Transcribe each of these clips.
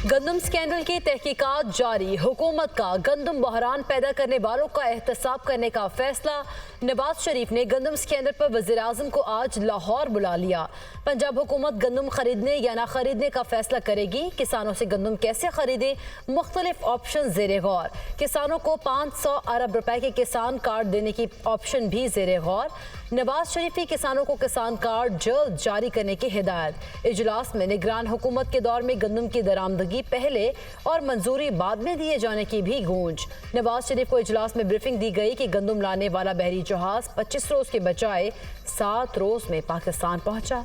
गंदम स्कैंडल की तहकीकात जारी। हुकूमत का गंदम बहरान पैदा करने वालों का एहतसाब करने का फैसला। नवाज शरीफ ने गंदम स्कैंडल पर वज़ीर आज़म को आज लाहौर बुला लिया। पंजाब हुकूमत गंदम खरीदने या ना खरीदने का फैसला करेगी। किसानों से गंदम कैसे खरीदे, मुख्तलिफ ऑप्शन ज़ेरे गौर। किसानों को 500 अरब रुपए के किसान कार्ड देने की ऑप्शन भी ज़ेरे गौर। नवाज शरीफ की किसानों को किसान कार्ड जल्द जारी करने की हिदायत। इजलास में निगरान हुकूमत के दौर में गंदम की दरामदगी पहले और मंजूरी बाद में दिए जाने की भी गूंज। नवाज शरीफ को इजलास में ब्रीफिंग दी गई कि गंदम लाने वाला बहरी जहाज 25 रोज के बजाय 7 रोज में पाकिस्तान पहुंचा।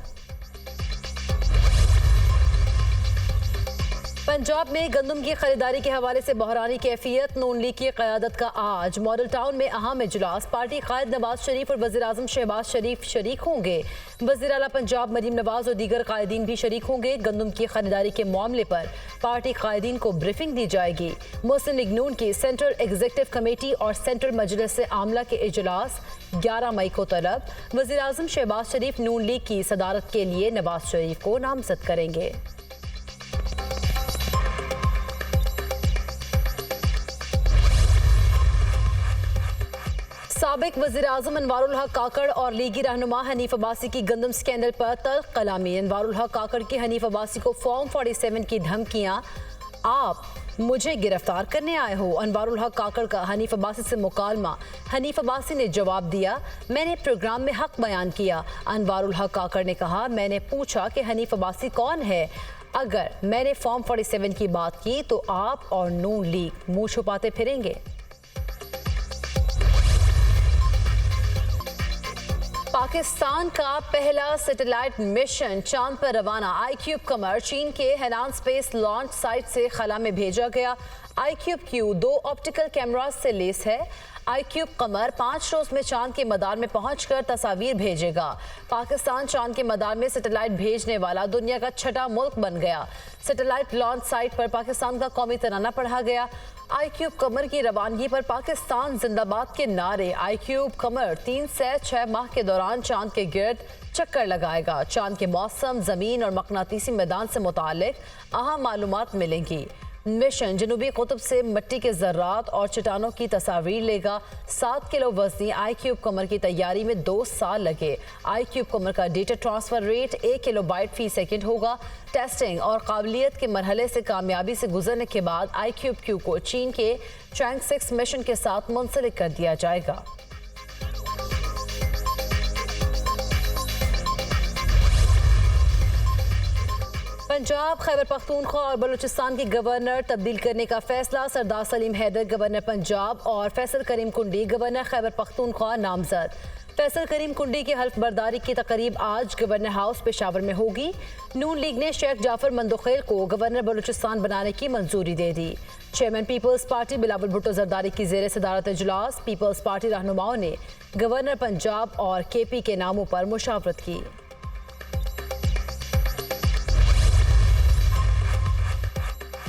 पंजाब में गंदम की खरीदारी के हवाले से बहरानी कैफियत। नून लीग की क़यादत का आज मॉडल टाउन में अहम इजलास। पार्टी कायद नवाज शरीफ और वज़ीर आज़म शहबाज शरीफ शरीक होंगे। वज़ीर आला पंजाब मरीम नवाज और दीगर कायदीन भी शरीक होंगे। गंदम की खरीदारी के मामले पर पार्टी कायदीन को ब्रीफिंग दी जाएगी। मुस्लिम लीग नून की सेंट्रल एग्जीक्यूटिव कमेटी और सेंट्रल मजलिस आमला के इजलास 11 मई को तलब। वज़ीर आज़म शहबाज शरीफ नून लीग की सदारत के लिए नवाज शरीफ को नामजद करेंगे। साबिक वज़ीर आज़म अनवारुल हक काकड़ और लीगी रहनुमा हनीफ अब्बासी की गंदम स्कैंडल पर तल्ख कलामी। अनवारुल हक काकड़ की हनीफ अब्बासी को फॉर्म 47 की धमकियां, आप मुझे गिरफ्तार करने आए हो। अनवारुल हक काकड़ का हनीफ अब्बासी से मुकालमा। हनीफ अब्बासी ने जवाब दिया, मैंने प्रोग्राम में हक बयान किया। अनवारुल हक काकड़ ने कहा, मैंने पूछा कि हनीफ अब्बासी कौन है। अगर मैंने फॉर्म 47 की बात की तो आप और नून लीग मुंह छुपाते फिरेंगे। पाकिस्तान का पहला सैटेलाइट मिशन चांद पर रवाना। आईक्यूब कमर चीन के हेनान स्पेस लॉन्च साइट से खला में भेजा गया। आईक्यूब क्यू 2 ऑप्टिकल कैमरास से लेस है। आईक्यूब कमर 5 रोज में चांद के मदार में पहुंचकर तस्वीर भेजेगा। पाकिस्तान चांद के मदार में सैटेलाइट भेजने वाला दुनिया का 6ठा मुल्क बन गया। सैटेलाइट लॉन्च साइट पर पाकिस्तान का कौमी तराना पढ़ा गया। आईक्यूब कमर की रवानगी पर पाकिस्तान जिंदाबाद के नारे। आईक्यूब कमर 3 से 6 माह के दौरान चांद के गिर्द चक्कर लगाएगा। चांद के मौसम, जमीन और मकनातीसी मैदान से मुतालिक अहम मालूमात मिलेंगी। मिशन जनूबी कुतुब से मिट्टी के ज़र्रात और चट्टानों की तस्वीर लेगा। 7 किलो वजनी आईक्यूब कमर की तैयारी में 2 साल लगे। आईक्यूब कमर का डेटा ट्रांसफर रेट 1 किलोबाइट फी सेकंड होगा। टेस्टिंग और काबिलियत के मरहले से कामयाबी से गुजरने के बाद आईक्यूब क्यू को चीन के चैंग 6 मिशन के साथ मुंसलिक कर दिया जाएगा। पंजाब, खैबर पख्तूनख्वा और बलूचिस्तान की गवर्नर तब्दील करने का फैसला। सरदार सलीम हैदर गवर्नर पंजाब और फैसल करीम कुंडी गवर्नर खैबर पख्तूनख्वा नामजद। फैसल करीम कुंडी की हल्फ बर्दारी की तकरीब आज गवर्नर हाउस पेशावर में होगी। नून लीग ने शेख जाफर मंदोखेल को गवर्नर बलूचिस्तान बनाने की मंजूरी दे दी। Chairman peoples party Bilawal Bhutto Zardari की ज़ेरे सदारत इजलास। पीपल्स पार्टी रहनुमाओं ने गवर्नर पंजाब और केपी के नामों पर मुशावरत की।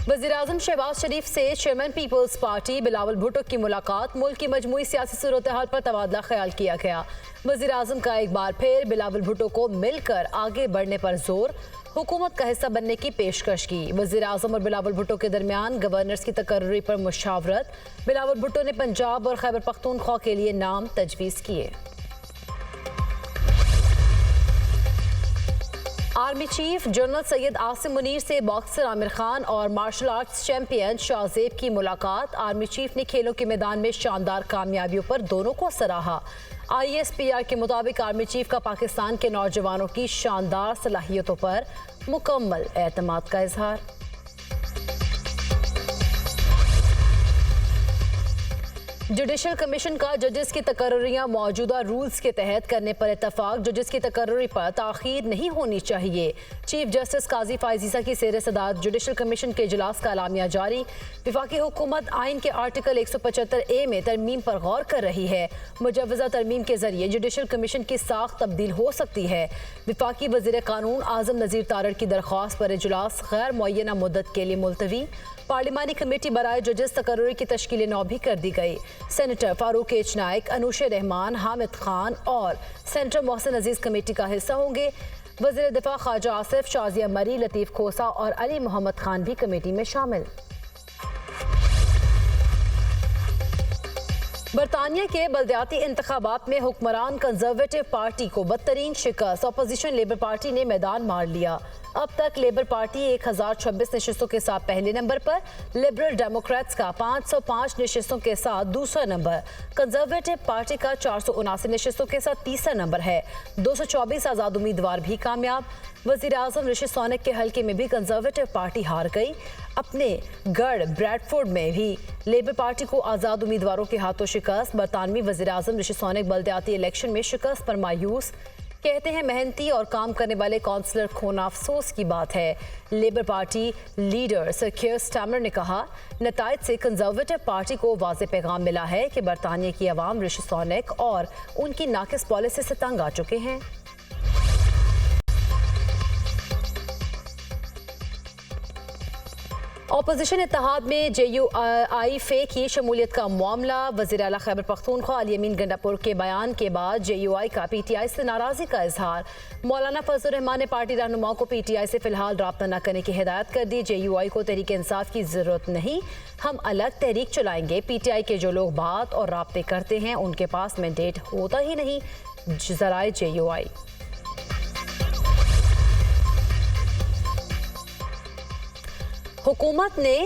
वज़ीर आज़म शहबाज शरीफ से chairman peoples party Bilawal Bhutto की मुलाकात। मुल्क की मजमूई सियासी सूरत हाल पर तबादला ख्याल किया गया। वज़ीर आज़म का एक बार फिर बिलावल भुट्टो को मिलकर आगे बढ़ने पर जोर। हुकूमत का हिस्सा बनने की पेशकश की। वज़ीर आज़म और बिलावल भुट्टो के दरमियान गवर्नर्स की तकर्री पर मुशावरत। बिलावल भुट्टो ने पंजाब और खैबर पख्तूनख्वा के लिए नाम तजवीज़ किए। Army chief general Syed Asim Munir से बॉक्सर आमिर खान और मार्शल आर्ट्स चैंपियन शाहजेब की मुलाकात। आर्मी चीफ ने खेलों के मैदान में शानदार कामयाबियों पर दोनों को सराहा। ISPR के मुताबिक आर्मी चीफ का पाकिस्तान के नौजवानों की शानदार सलाहियतों पर मुकम्मल एतमाद का इजहार। जुडिशल कमीशन का जजेस की तकर्रियां मौजूदा रूल्स के तहत करने पर इत्तफाक। जजेस की तकर्री पर ताखीर नहीं होनी चाहिए। चीफ जस्टिस काजी फायजीसा की सेरे सदारत जुडिशल कमीशन के इजलास का अलामिया जारी। वफाकी हुकूमत आइन के आर्टिकल 175A में तरमीम पर गौर कर रही है। मुजव्वज़ा तरमीम के जरिए जुडिशल कमीशन की साख तब्दील हो सकती है। वफाकी वज़ीर कानून आज़म नज़ीर तारड़ की दरख्वास्त पर इजलास गैर मुअय्यना मुद्दत के लिए मुलतवी। पार्लिमानी कमेटी बराए जजेस तकर्री की तश्कील नौ भी कर दी गई। सेनेटर फारूक एच नाइक, अनूशे रहमान, हामिद खान और सेनेटर मोहसिन अजीज कमेटी का हिस्सा होंगे। वज़ीर दिफा ख्वाजा आसिफ, शाजिया मरी, लतीफ़ खोसा और अली मोहम्मद खान भी कमेटी में शामिल। बरतानिया के बल्दियाती इंतखाबात में हुक्मरान कंजर्वेटिव पार्टी को बदतरीन शिकस्त, अपोजिशन लेबर पार्टी ने मैदान मार लिया। अब तक लेबर पार्टी 1026 नशिस्तों के साथ पहले नंबर पर, लिबरल डेमोक्रेट्स का 505 नशिस्तों के साथ दूसरा नंबर, कंजर्वेटिव पार्टी का 479 नशिस्तों के साथ तीसरा नंबर है। 224 आज़ाद उम्मीदवार भी कामयाब। वज़ीर आज़म ऋषि सुनक के हल्के में भी कंजर्वेटिव पार्टी हार गई। अपने गढ़ ब्रैडफोर्ड में भी लेबर पार्टी को आज़ाद उम्मीदवारों के हाथों शिकस्त। बरतानवी वज़ीर आज़म ऋषि सुनक बल्दियाती इलेक्शन में शिकस्त पर मायूस, कहते हैं मेहनती और काम करने वाले काउंसलर खोना अफसोस की बात है। Labour Party leader sir Keir Starmer ने कहा, नताइज से कंजर्वेटिव पार्टी को वाज़ेह पैगाम मिला है कि बरतानिया की आवाम ऋषि सुनक और उनकी नाकिस पॉलिसी से तंग आ चुके हैं। अपोजिशन इत्तेहाद में JUI फे की शमूलियत का मामला। वज़ीर आला खैबर पख्तूनख्वा अली अमीन गंडापुर के बयान के बाद JUI का PTI से नाराज़गी का इजहार। मौलाना फजल रहमान ने पार्टी रहनुमाओं को PTI से फिलहाल रब्ता न करने की हिदायत कर दी। JUI को तहरीक इंसाफ की ज़रूरत नहीं, हम अलग तहरीक चलाएंगे। PTI के जो लोग बात और राब्ते करते हैं उनके पास मैंडेट होता ही नहीं। ज़राए JUI। हुकूमत ने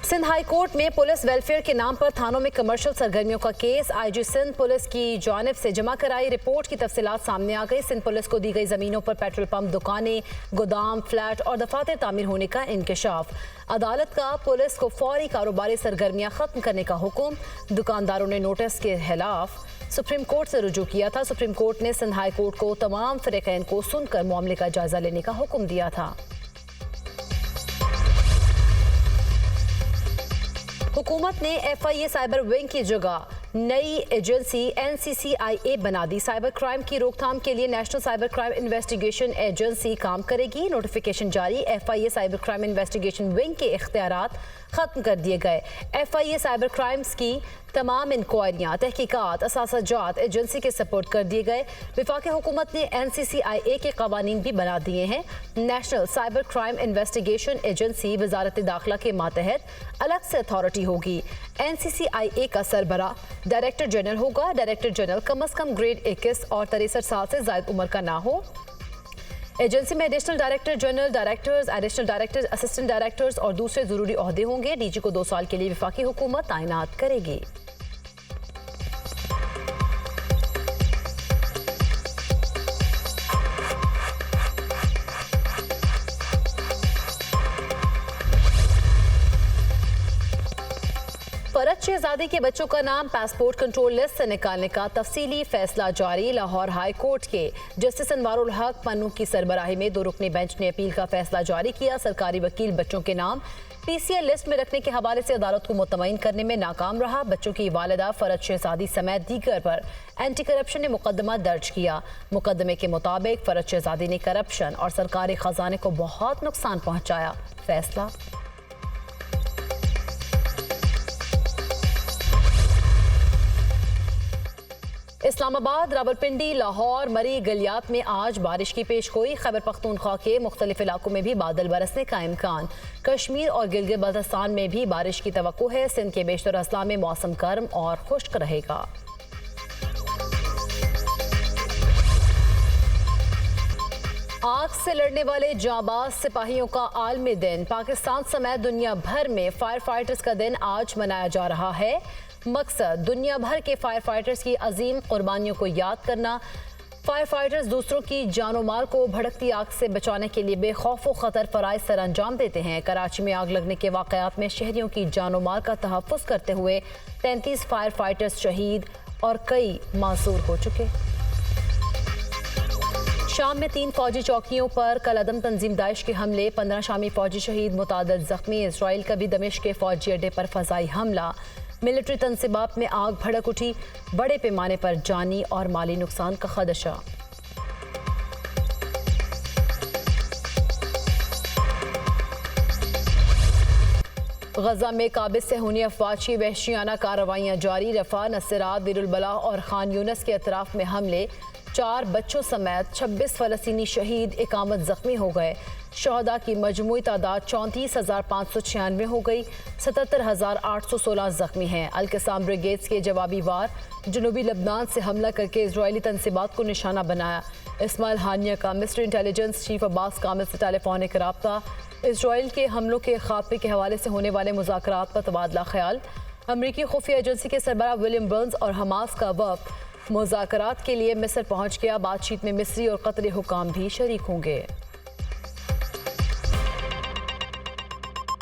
सिंध हाई कोर्ट में पुलिस वेलफेयर के नाम पर थानों में कमर्शियल सरगर्मियों का केस IG सिंध पुलिस की जानिब से जमा कराई। रिपोर्ट की तफसीलात सामने आ गई। सिंध पुलिस को दी गई ज़मीनों पर पेट्रोल पंप, दुकानें, गोदाम, फ्लैट और दफातर तामीर होने का इंकशाफ। अदालत का पुलिस को फौरी कारोबारी सरगर्मियाँ ख़त्म करने का हुक्म। दुकानदारों ने नोटिस के खिलाफ सुप्रीम कोर्ट से रुजू किया था। सुप्रीम कोर्ट ने सिंध हाई कोर्ट को तमाम फ़रीक़ैन को सुनकर मामले का जायज़ा लेने का हुक्म दिया था। हुकूमत ने FIA साइबर विंग की जगह नई एजेंसी NCCIA बना दी। साइबर क्राइम की रोकथाम के लिए national cyber crime investigation agency काम करेगी। नोटिफिकेशन जारी। FIA cyber crime investigation wing के इख्तियारात ख़त्म कर दिए गए। FIA साइबर क्राइम्स की तमाम इंक्वायरियाँ, तहकीकात, असासाजात एजेंसी के सपोर्ट कर दिए गए। वफाकी हुकूमत ने NCCIA के कवानीन भी बना दिए हैं। National cyber crime investigation agency वजारत दाखिला के मातहत अलग से अथॉरिटी होगी। NCCIA का सरबरा डायरेक्टर जनरल होगा। डायरेक्टर जनरल कम अज़ कम ग्रेड 21 और 63 साल से ज़ायद उम्र का ना हो। एजेंसी में additional director general, directors, additional directors, assistant directors और दूसरे ज़रूरी ओहदे होंगे। DG को 2 साल के लिए वफाकी हुकूमत तैनात करेगी। फरज शहजादी के बच्चों का नाम पासपोर्ट कंट्रोल लिस्ट से निकालने का तफसीली फैसला जारी। लाहौर हाई कोर्ट के जस्टिस अनवारुल हक पन्नू की सरबराही में 2 रुकनी बेंच ने अपील का फैसला जारी किया। सरकारी वकील बच्चों के नाम PCL लिस्ट में रखने के हवाले से अदालत को मुतमईन करने में नाकाम रहा। बच्चों की वालिदा फरज शहजादी समेत दीगर पर एंटी करप्शन ने मुकदमा दर्ज किया। मुकदमे के मुताबिक फरज शहजादी ने करप्शन और सरकारी खजाने को बहुत नुकसान पहुंचाया। फैसला इस्लामाबाद, रावलपिंडी, लाहौर, मरी, गलियात में आज बारिश की पेशगोई। खैबर पख्तूनख्वा के मुख्तलिफ इलाकों में भी बादल बरसने का इम्कान। कश्मीर और गिलगित बल्तिस्तान में भी बारिश की तवक्को है। सिंध के बेशतर अजला में मौसम गर्म और खुश्क रहेगा। आग से लड़ने वाले जांबाज सिपाहियों का आलमी दिन। पाकिस्तान समेत दुनिया भर में फायर फाइटर्स का दिन आज मनाया जा रहा है। मकसद दुनिया भर के फायर फाइटर्स की अजीम कुर्बानियों को याद करना। फायर फाइटर्स दूसरों की जानो माल को भड़कती आग से बचाने के लिए बेखौफ व खतर फराइज सर अंजाम देते हैं। कराची में आग लगने के वाकयात में शहरियों की जानो माल का तहफ़्फ़ुज़ करते हुए 33 फायर फाइटर्स शहीद और कई मासूर हो चुके। शाम में 3 फौजी चौकियों पर कल अदम तंजीम दाइश के हमले, 15 शामी फौजी शहीद, मुतादिद जख्मी। इसराइल का भी दमिश्क के फौजी अड्डे पर फ़ज़ाई हमला। मिलिट्री तनसीबात में आग भड़क उठी। बड़े पैमाने पर जानी और माली नुकसान का खदशा। गजा में काबिज से होनी अफवाज की वहशियाना कार्रवाइयाँ जारी। रफा, नसरात, बीरुल बलाह और खान यूनस के अतराफ में हमले। 4 बच्चों समेत 26 फ़लस्तीनी शहीद, इकामत ज़ख्मी हो गए। शहदा की मजमूई तादाद 34,596 हो गई। 77,816 जख्मी हैं। अल-कसाम ब्रिगेड्स के जवाबी वार जनूबी लबनान से हमला करके इजरायली तनसीबात को निशाना बनाया। इस्माइल हानिया का मिस्ट्री इंटेलिजेंस चीफ अब्बास कामिल से टेलीफोनिक रब्ता। इसराइल के हमलों के खात्मे के हवाले से होने वाले मुज़ाकरात पर तबादला ख्याल। अमरीकी खुफिया एजेंसी के सरबराह विलियम बर्न्स और हमास का वफ़द मुज़ाकरात के लिए मिस्र पहुँच गया। बातचीत में मिस्री और कतरी हुकाम भी शरीक होंगे।